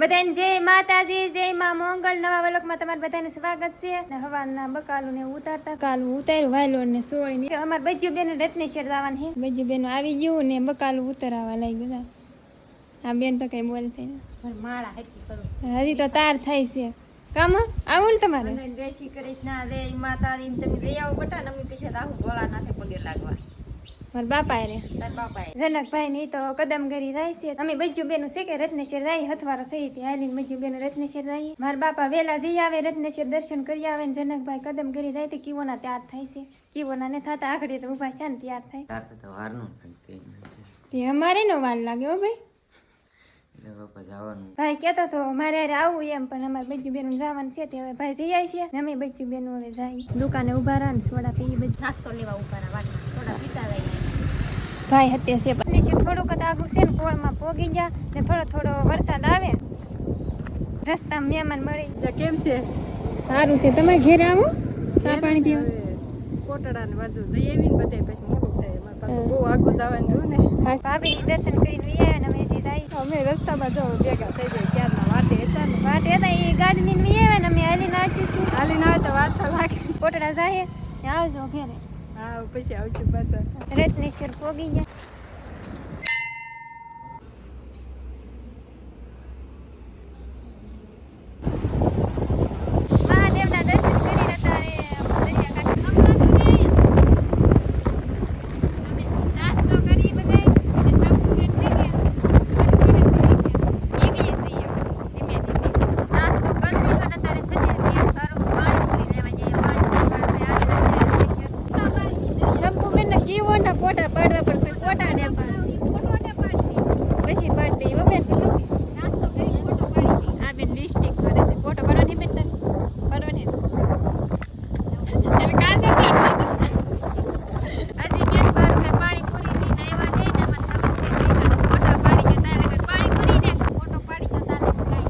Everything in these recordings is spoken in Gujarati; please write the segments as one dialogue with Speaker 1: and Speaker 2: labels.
Speaker 1: બધાને જય માતાજી, જય માં મોંગલ. નવા વ્લોગમાં તમારું બધાનું સ્વાગત છે. ને હવારના બકાલું ને ઉતારતા કાલું ઉતાર્યું વાયલો ને સોળી અમાર બજ્જુ બેન રત્નેશ્વર જવાનું છે. બજ્જુ બેન આવી ગયું ને બકાલું ઉતારવા લઈ ગયા. આ બેન તો કઈ બોલતી હજી તો તાર થાય છે. કામ આવું ને તમારે
Speaker 2: જય શ્રી કૃષ્ણ, જય માતાજી. તમે લઈ આવો બટા ને અમે પછી રાહુ ભોળા નાથે પગે લાગવા.
Speaker 1: મારા બાપા રે
Speaker 2: તાર બાપા
Speaker 1: જનકભાઈ ની તો કદમ કરી જાય છે. અમે બજ્જુ બેનું છે કે રત્નેશ્વર જાય હથવારો સહી હાલીને બજ્જુ બેન રત્નેશ્વર જાય. મારા બાપા વેલા જઈ આવે રત્નેશ્વર દર્શન કરી આવે ને જનકભાઈ કદમ કરી જાય તો કીવોના તૈયાર થાય છે. કીવોના ને થતા આગળ તો ઉભા છે ને તૈયાર થાય. અમારે નો વાર લાગે હો ભાઈ. ભાઈ કેતો તો મારે આવું એમ પણ અમારે બજ્જુ બેન જવાનું છે તે હવે ભાઈ જઈ આવી છે ને અમે બજ્જુ બેન હવે જાય દુકાને ઉભા રહ્યા ને સોડા પી બધું
Speaker 2: નાસ્તો લેવા ઉભા રહ્યા થોડા પીતા લઈ
Speaker 1: ભાઈ હત્યા છે પણ થોડુંક જ આગું છે ને કોળમાં પોગી ગયા ને થોડો વરસાદ આવે રસ્તામાં મહેમાન મળી
Speaker 2: કેમ છે?
Speaker 1: સારું છે. તમારે ઘેરે આવું ચા પાણી પીવા
Speaker 2: કોટડા ને બાજુ જઈ આવી ને બધે પછી મોડું થાય અમારે પાછું બહુ આગું જવાનું રહ્યું ને.
Speaker 1: હા ભાભી દર્શન કરીને આવ્યા ને અમે હજી જાય
Speaker 2: અમે રસ્તામાં જો ભેગા થઈ જાય ક્યારના વાટે હતા ને
Speaker 1: વાટે હતા એ ગાડી ની આવ્યા ને અમે હાલીને આવીશું
Speaker 2: હાલી ના તો વાત લાગે
Speaker 1: કોટડા જાય ને આવજો ઘેરે.
Speaker 2: હા પછી આવશું પાછા
Speaker 1: રત્નેશ્વર પોગી ગયા. મહાદેવના દર્શન કરીને અત્યારે નાસ્તો કરી બધાય ને સંપૂર્ણ છે કે નાસ્તો કરી લીધો ને અત્યારે સડે તારું પાણી લેવા જઈએ સંપૂર્ણ ને કીવોના ફોટા પાડવા પણ કોઈ ફોટા ને પછી પાડી દઈએ બેન નાસ્તો કરી ફોટો પાડી આ બેન લિસ્ટિક કરે છે ફોટો પાડવાની બેન પાડવાની તમે કાજે હજી બેન બારું કે પાણી પૂરી લઈને આવ્યા નહીં ને અમાર સાબુ બેન ફોટો પાડી જતા લગન પાણી પૂરી ને ફોટો પાડી જતા લગન કાઈ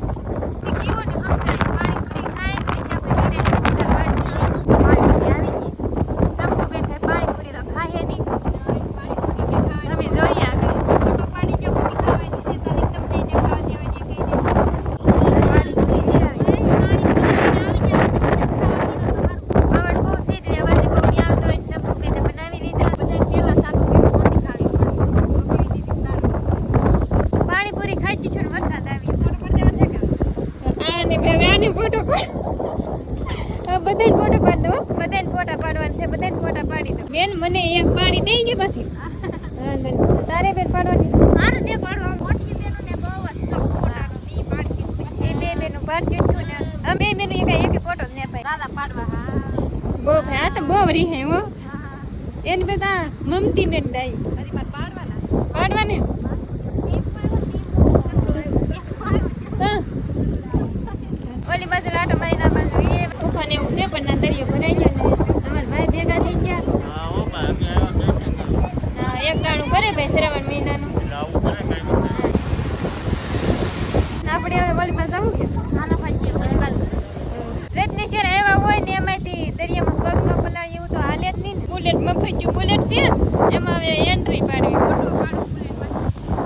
Speaker 1: કે કીવો ને સમજાય પાણી પૂરી ખાય પછી આપણે ઘરે ફોટા પાડી આવી ગઈ સંપુ બેન કે પાણી પૂરી તો ખાય નહીં તમે જોઈએ આગળ ફોટો પાડી જો પછી ખાવાની છે તાલી તમને ને ખાવા દેવાની કઈ નહીં પાણી પૂરી આવી આવડ બહુ સીધ લેવાથી બહુ ની આવતો હોય સંપુ બેન બનાવી લીધો બધા પેલા સાકુ કે મોતી ખાવી પાણીપુરી ખાઈ જ છો ને વરસાદ આવી ફોટો પર દેવા છે કે આને બે આને ફોટો પાડ બધાને ફોટો પાડ દો બધાને ફોટા પાડવાના છે બધાને ફોટા પાડી દો બેન મને એક પાડી દઈ ગઈ પછી તારે બેન પાડવાની મારે દે પાડવા મોટી બેનો ને બહુ જ ફોટાનો દી પાડી એ બે બેનો પાડજો છો ને અમે બે બેનો એક ફોટો ને પાડી દાદા પાડવા હા બહુ ભાઈ આ તો બહુ રી હે હો એને બધા મમતી બેન ડાઈ હરી પર પાડવાને ઓલી બાજુ લાટો મારીના બાજુ એ તુફાન એવું છે પણ ના દરિયો ભરાઈ ગયો ને અમારા ભાઈ ભેગા થઈ ગયા એક ગાણું કરે ભાઈ શ્રાવણ મહિનાનું આપણે હવે ઓલી બાજુ જવું કે નાના ભાઈ ઓલી બાજુ રત્નેશ્વર આવ્યા હોય ને એમાંથી દરિયામાં પગ ન પલાય એવું તો હાલે જ નહીં ને બુલેટ મફજ્જુ બુલેટ છે એમાં હવે એન્ટ્રી પાડવી ફોટો પાડવું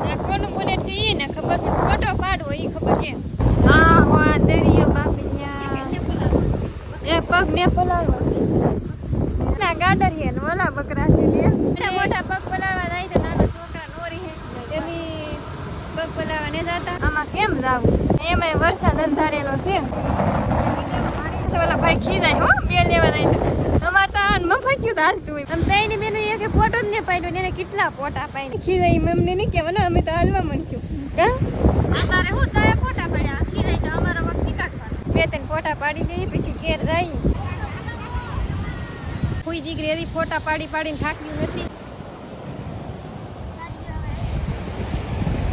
Speaker 1: બુલેટ કોનું બુલેટ છે એ ને ખબર પણ ફોટો પાડવો એ ખબર છે હા હા દરિયો બાપી એ પગ ને પલાળવો ના ગાડર છે ને ઓલા બકરા છે ને મોટા પગ પલાળવા જાય તો નાના છોકરા નોરી હે એવી પગ પલાળવા ને જાતા આમાં કેમ જાવું એમાં વરસાદ અંધારેલો છે ઓલા ભાઈ ખીજાય હો બે લેવા જાય તો અમાર તો મફજ્જુ હાલતું હોય આમ તઈને બેનો એક ફોટો જ ને પાડ્યો ને એને કેટલા ફોટા પાડી ખીજાય મમને નહીં કહેવાનું અમે તો હાલવા મળશું કા અમારે હું તો ફોટા પાડ્યા ખીજાય તો અમારો વખત કાઢવાનો બે ત્રણ ફોટા પાડી લઈએ પછી ઘેર જાય કોઈ દીકરી એવી ફોટા પાડીને થાક્યું નથી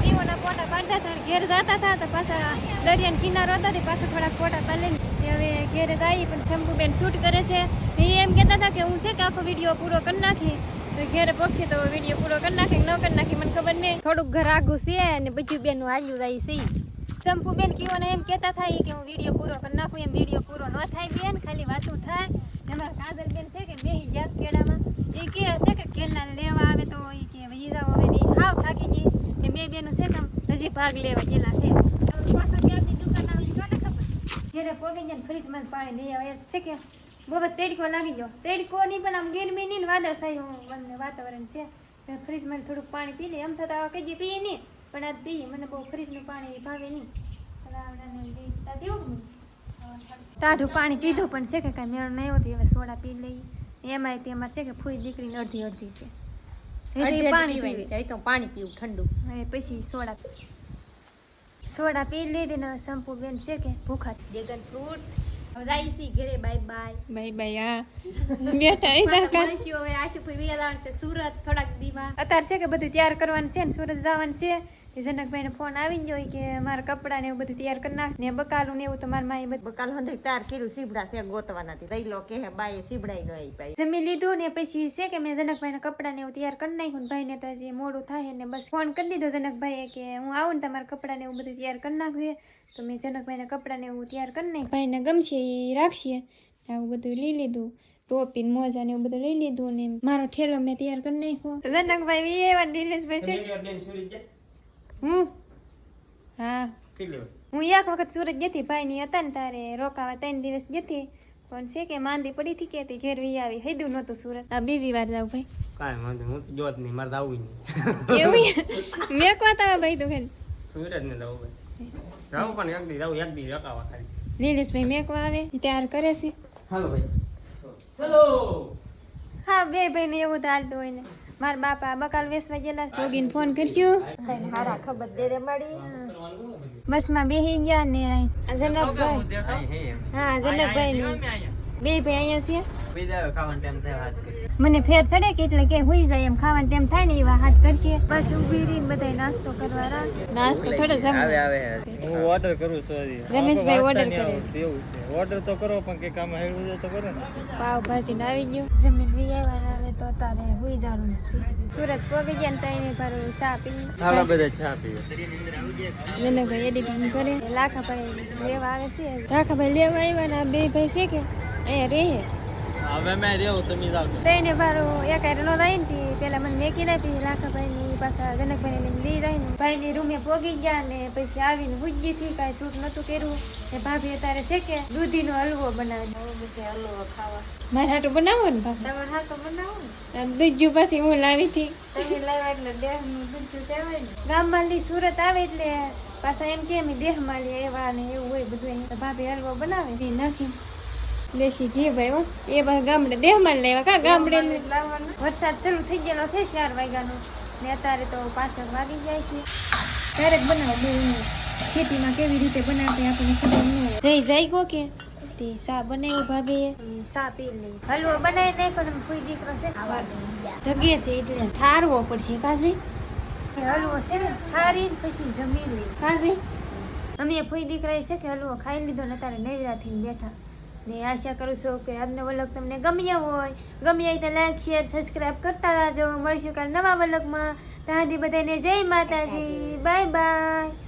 Speaker 1: દીવોના ફોટા પાડતા હતા ઘેર જતા હતા તો પાછા દરિયાનો કિનારો હતા તે પાછા થોડા ફોટા પાડીને હવે ઘેરે જાય પણ શંભુબેન શૂટ કરે છે એ એમ કહેતા હતા કે હું છે કે આખો વિડીયો પૂરો કરી નાખી તો ઘેરે પહોંચે તો વિડીયો પૂરો કરી નાખે ન કરી નાખી મને ખબર નહીં થોડુંક ઘર આગું છે અને બધું બેનનું હાલ્યું જાય છે શંભુબેન કીઓને એમ કહેતા થાય કે હું વિડીયો પૂરો કરી નાખું એમ વિડીયો પૂરો ન થાય બેન ખાલી વાતું થાય અમારા કાજલ બેન છે કે બેહી જાગ કેળામાં એ કહે છે કે કેળા લેવા આવે તો એ કે વહી જાવ હવે હાવ થાકી ગઈ એ બે બેનું છે કે હજી ભાગ લેવા ગયેલા છે પાછા ઘરે પોગી જાય ફ્રીજમાં પાણી લઈ આવે છે કે બહુ તેડકો લાગી ગયો તેડકો નહીં પણ આમ ગરમી નહીં ને વાદળછાયું વાતાવરણ છે ફ્રીજમાં થોડુંક પાણી પી લે એમ થતા કઈ પીએ નહીં પણ આજ પીએ મને બહુ ફ્રીજનું પાણી ભાવે નહીં ટાઢું પાણી પીધું પણ છે કે કાંઈ મેળ નહીં હોતી હવે સોડા પી લઈ એમાંય તે અમારે છે કે ફૂઈ દીકરીને અડધી અડધી છે પાણી પીવી
Speaker 2: તો પાણી પીવું ઠંડુ
Speaker 1: હવે પછી સોડા પી લીધી ને સંપુ બેન છે કે ભૂખા
Speaker 2: ડ્રેગન ફ્રૂટ હવે જાય છે ઘરે બાય
Speaker 1: બાય બાય હા બેઠા
Speaker 2: હવે આશુભાઈ વિયાદાણ છે સુરત થોડાક દીમાં
Speaker 1: અત્યારે છે કે બધું તૈયાર કરવાનું છે ને સુરત જવાનું છે તે જનકભાઈને ફોન આવી ગયો કે મારા કપડાં ને એવું બધું તૈયાર કરી નાખ ને બકાલું ને એવું તો મારા માએ બધું
Speaker 2: બકાલ હંધે તાર કીરું સીબડા છે ગોતવાના થી રહી લો કે બાય સીબડાઈ નો આવી પાઈ
Speaker 1: જમી લીધું ને પછી છે કે મેં જનકભાઈને કપડાં ને એવું તૈયાર કરી નાખ્યું ને ભાઈને તો હજી મોડું થાય ને બસ ફોન કરી દીધો જનકભાઈએ કે હું આવું ને તમારા કપડાં ને એવું બધું તૈયાર કરી નાખજે તો મેં જનકભાઈને કપડાં ને એવું તૈયાર કરી નાખ્યું ભાઈને ગમશે એ રાખીએ આવું બધું લઈ લીધું ટોપી ને મોજા ને એવું બધું લઈ લીધું ને મારો ઠેલો મેં તૈયાર કરી નાખ્યો જનકભાઈ એવા દિનેશભાઈ છે હું હા હું એક વખત સુરત જતી ભાઈ ની હતા ને તારે રોકાવા 3 દિવસ જતી પણ છે કે માંદી પડી હતી કે તે ઘેર વી આવી હેદું નહોતું સુરત આ બીજી વાર જાવ ભાઈ
Speaker 3: કાંઈ વાંધો હું તો જોત નહીં મારે આવું નહીં
Speaker 1: એવું મેં કહેતા ભાઈ તો ખાલી
Speaker 3: સુરત ને જવું ભાઈ જાવું પણ એક દી રકાવા ખાલી
Speaker 1: નીલેશભાઈ મેકવા આવે તૈયાર કરે છે
Speaker 3: હાલો ભાઈ ચલો
Speaker 1: હા બે ભાઈ ને એવું તો હાલતું હોય ને મારા બાપા બકાલ વેસવા ગયેલા ભોગીને ફોન કરશું
Speaker 2: હારા ખબર દે રે માડી
Speaker 1: બસમાં બેસી ગયા ને જનકભાઈ હા જનકભાઈ ને બે ભાઈ અહીંયા છે મને ફેર ચડે કે એટલે કે હુઈ જાય એમ ખાવાનો ટાઈમ થાય ને એવા હાથ કરશે બસ ઊભી રહીને બધા નાસ્તો કરવા રાખ નાસ્તો થોડો
Speaker 3: હું ઓર્ડર કરું સોરી
Speaker 1: રમેશભાઈ ઓર્ડર કરે
Speaker 3: એવું છે ઓર્ડર તો કરો પણ કે કામ હેડવું છે તો કરો ને
Speaker 1: પાવભાજી ને આવી ગયું જમીન વી આવ્યા આવે તો તારે હુઈ જવાનું છે સુરત પોગી ગયા ને તઈને પર ચા પી
Speaker 3: ખાવા બધા ચા પીવે
Speaker 1: જનકભાઈ એડિટિંગ કરે લાખાભાઈ લેવા આવે છે લાખાભાઈ લેવા આવ્યા ને આ બે ભાઈ છે કે અહીંયા રહે
Speaker 3: હવે મેં રેવું તમે જાવ
Speaker 1: તઈને બારો એક નો થાય ને પેલા મને મેકી નાખી લાખાભાઈ ની પાછા જનકભાઈ ને લઈ જાય ને ભાઈ ની રૂમે પોગી ગયા ને પછી આવીને હુજી થી કાંઈ શૂટ નતું કર્યું ને ભાભી અત્યારે છે કે દૂધીનો હલવો બનાવે
Speaker 2: હલવો ખાવા
Speaker 1: મારે હાટું બનાવો ને ભાભી
Speaker 2: તમારે હા તો બનાવો ને
Speaker 1: દૂધજુ પછી હું લાવી હતી
Speaker 2: તમે લાવ્યા એટલે દેહનું દૂધ કહેવાય ને
Speaker 1: ગામમાં લી સુરત આવે એટલે પાછા એમ કે દેહમાં લે એવા ને એવું હોય બધું ભાભી હલવો બનાવે નાખી દેશી ઘી ભાઈ હો એ બસ ગામડે દેહમાં લેવા કા ગામડે વરસાદ શરૂ થઈ ગયેલો છે 4 વાગ્યાનો ને અત્યારે તો 5 વાગી જાય છે ક્યારેક બનાવો બહુ ખેતીમાં કેવી રીતે બનાવते આપણને ખબર ન હોય જઈ જાય ગો કે તે સા બનાવ્યું ભાભીએ સા પી લે હલવો બનાવી નાખ્યો ને કોઈ દીકરો છે ખાવા ધગે છે એટલે ઠારવો પડશે કાજી હલવો છે ને ઠારી પછી જમી લે કાજી અમે કોઈ દીકરા છે કે હલવો ખાઈ લીધો ને અત્યારે નૈરા થઈને બેઠા ને આશા કરું છું કે આજનો વ્લોગ તમને ગમ્યો હોય તો લાઈક શેર સબસ્ક્રાઇબ કરતા રહેજો મળીશું કાલ નવા વ્લોગમાં ત્યાં સુધી બધાને જય માતાજી બાય બાય